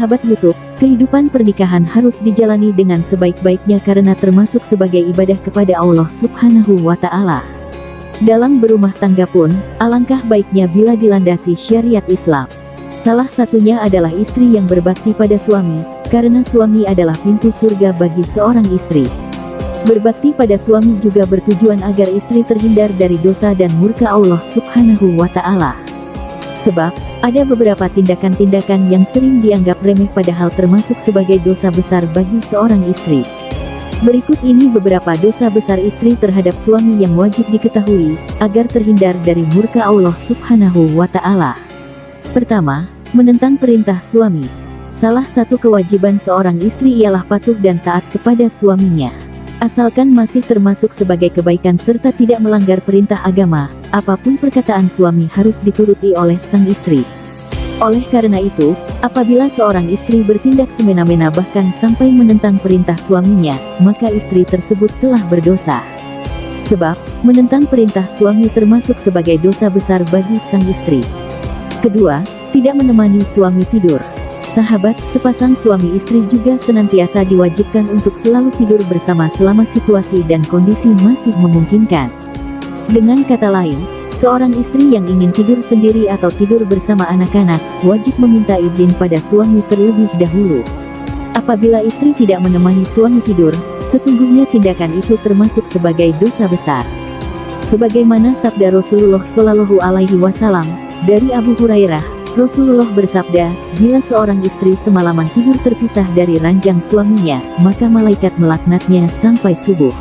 Sahabat YouTube, kehidupan pernikahan harus dijalani dengan sebaik-baiknya karena termasuk sebagai ibadah kepada Allah Subhanahu wa Ta'ala. Dalam berumah tangga pun, alangkah baiknya bila dilandasi syariat Islam. Salah satunya adalah istri yang berbakti pada suami, karena suami adalah pintu surga bagi seorang istri. Berbakti pada suami juga bertujuan agar istri terhindar dari dosa dan murka Allah Subhanahu wa Ta'ala. Sebab, ada beberapa tindakan-tindakan yang sering dianggap remeh padahal termasuk sebagai dosa besar bagi seorang istri. Berikut ini beberapa dosa besar istri terhadap suami yang wajib diketahui, agar terhindar dari murka Allah Subhanahu wa Ta'ala. Pertama, menentang perintah suami. Salah satu kewajiban seorang istri ialah patuh dan taat kepada suaminya. Asalkan masih termasuk sebagai kebaikan serta tidak melanggar perintah agama, apapun perkataan suami harus dituruti oleh sang istri. Oleh karena itu, apabila seorang istri bertindak semena-mena bahkan sampai menentang perintah suaminya, maka istri tersebut telah berdosa. Sebab, menentang perintah suami termasuk sebagai dosa besar bagi sang istri. Kedua, tidak menemani suami tidur. Sahabat, sepasang suami istri juga senantiasa diwajibkan untuk selalu tidur bersama selama situasi dan kondisi masih memungkinkan. Dengan kata lain, seorang istri yang ingin tidur sendiri atau tidur bersama anak-anak, wajib meminta izin pada suami terlebih dahulu. Apabila istri tidak menemani suami tidur, sesungguhnya tindakan itu termasuk sebagai dosa besar. Sebagaimana sabda Rasulullah Shallallahu Alaihi Wasallam dari Abu Hurairah, Rasulullah bersabda, bila seorang istri semalaman tidur terpisah dari ranjang suaminya, maka malaikat melaknatnya sampai subuh.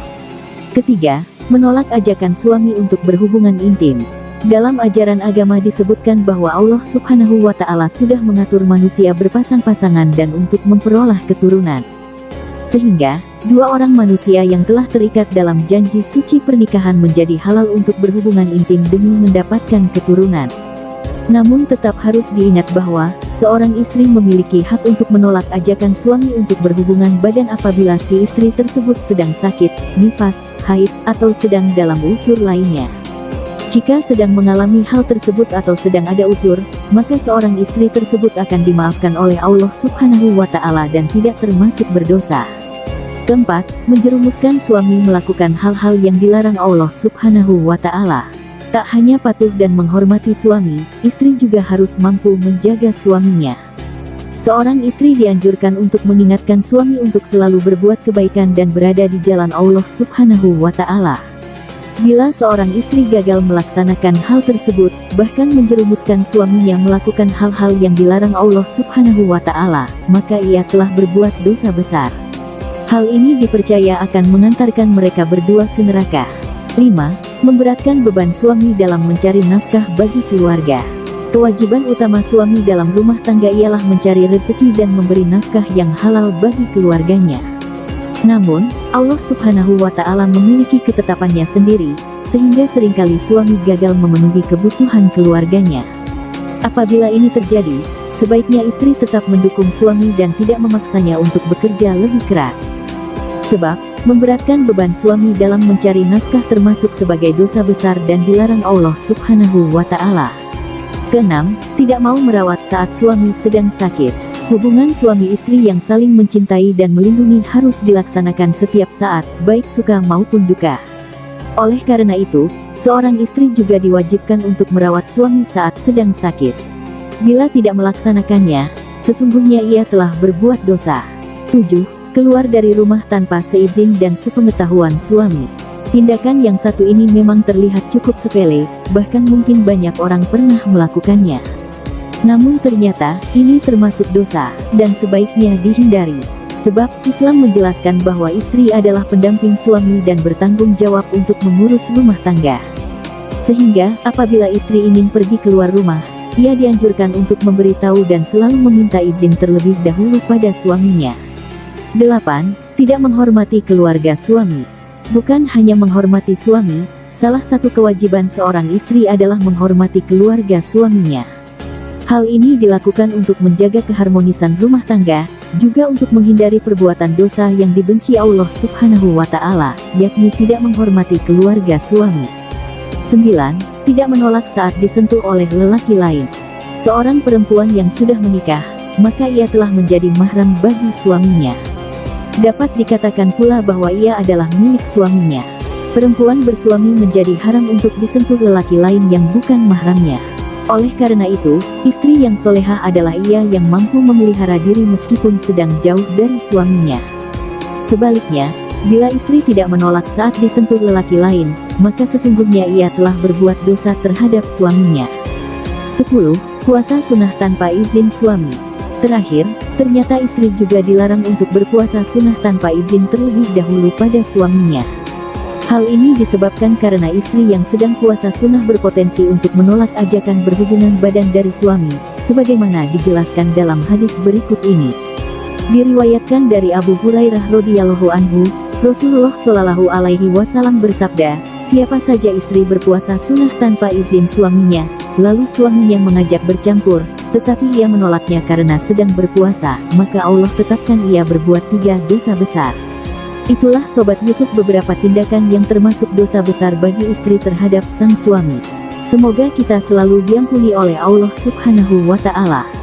Ketiga, menolak ajakan suami untuk berhubungan intim. Dalam ajaran agama disebutkan bahwa Allah Subhanahu wa Ta'ala sudah mengatur manusia berpasang-pasangan dan untuk memperoleh keturunan. Sehingga, dua orang manusia yang telah terikat dalam janji suci pernikahan menjadi halal untuk berhubungan intim demi mendapatkan keturunan. Namun tetap harus diingat bahwa, seorang istri memiliki hak untuk menolak ajakan suami untuk berhubungan badan apabila si istri tersebut sedang sakit, nifas, haid, atau sedang dalam usur lainnya. Jika sedang mengalami hal tersebut atau sedang ada usur, maka seorang istri tersebut akan dimaafkan oleh Allah Subhanahu wa Ta'ala dan tidak termasuk berdosa. Keempat, menjerumuskan suami melakukan hal-hal yang dilarang Allah Subhanahu wa Ta'ala. Tak hanya patuh dan menghormati suami, istri juga harus mampu menjaga suaminya. Seorang istri dianjurkan untuk mengingatkan suami untuk selalu berbuat kebaikan dan berada di jalan Allah Subhanahu wa Ta'ala. Bila seorang istri gagal melaksanakan hal tersebut, bahkan menjerumuskan suaminya melakukan hal-hal yang dilarang Allah Subhanahu wa Ta'ala, maka ia telah berbuat dosa besar. Hal ini dipercaya akan mengantarkan mereka berdua ke neraka. 5. Memberatkan beban suami dalam mencari nafkah bagi keluarga. Kewajiban utama suami dalam rumah tangga ialah mencari rezeki dan memberi nafkah yang halal bagi keluarganya. Namun, Allah Subhanahu wa Ta'ala memiliki ketetapannya sendiri, sehingga seringkali suami gagal memenuhi kebutuhan keluarganya. Apabila ini terjadi, sebaiknya istri tetap mendukung suami dan tidak memaksanya untuk bekerja lebih keras. Sebab, memberatkan beban suami dalam mencari nafkah termasuk sebagai dosa besar dan dilarang Allah Subhanahu wa Ta'ala. Keenam, tidak mau merawat saat suami sedang sakit. Hubungan suami istri yang saling mencintai dan melindungi harus dilaksanakan setiap saat, baik suka maupun duka. Oleh karena itu, seorang istri juga diwajibkan untuk merawat suami saat sedang sakit. Bila tidak melaksanakannya, sesungguhnya ia telah berbuat dosa. 7. Keluar dari rumah tanpa seizin dan sepengetahuan suami. Tindakan yang satu ini memang terlihat cukup sepele, bahkan mungkin banyak orang pernah melakukannya. Namun ternyata, ini termasuk dosa, dan sebaiknya dihindari. Sebab, Islam menjelaskan bahwa istri adalah pendamping suami dan bertanggung jawab untuk mengurus rumah tangga. Sehingga, apabila istri ingin pergi keluar rumah, ia dianjurkan untuk memberitahu dan selalu meminta izin terlebih dahulu pada suaminya. 8. Tidak menghormati keluarga suami. Bukan hanya menghormati suami, salah satu kewajiban seorang istri adalah menghormati keluarga suaminya. Hal ini dilakukan untuk menjaga keharmonisan rumah tangga, juga untuk menghindari perbuatan dosa yang dibenci Allah Subhanahu wa Ta'ala, yakni tidak menghormati keluarga suami. 9. Tidak menolak saat disentuh oleh lelaki lain. Seorang perempuan yang sudah menikah, maka ia telah menjadi mahram bagi suaminya. Dapat dikatakan pula bahwa ia adalah milik suaminya. Perempuan bersuami menjadi haram untuk disentuh lelaki lain yang bukan mahramnya. Oleh karena itu, istri yang solehah adalah ia yang mampu memelihara diri meskipun sedang jauh dari suaminya. Sebaliknya, bila istri tidak menolak saat disentuh lelaki lain, maka sesungguhnya ia telah berbuat dosa terhadap suaminya. 10. Puasa sunnah tanpa izin suami. Terakhir, ternyata istri juga dilarang untuk berpuasa sunnah tanpa izin terlebih dahulu pada suaminya. Hal ini disebabkan karena istri yang sedang puasa sunnah berpotensi untuk menolak ajakan berhubungan badan dari suami, sebagaimana dijelaskan dalam hadis berikut ini. Diriwayatkan dari Abu Hurairah radhiyallahu anhu, Rasulullah Shallallahu alaihi wasallam bersabda, siapa saja istri berpuasa sunnah tanpa izin suaminya, lalu suaminya mengajak bercampur, tetapi ia menolaknya karena sedang berpuasa, maka Allah tetapkan ia berbuat 3 dosa besar. Itulah sobat YouTube beberapa tindakan yang termasuk dosa besar bagi istri terhadap sang suami. Semoga kita selalu diampuni oleh Allah Subhanahu wa Ta'ala.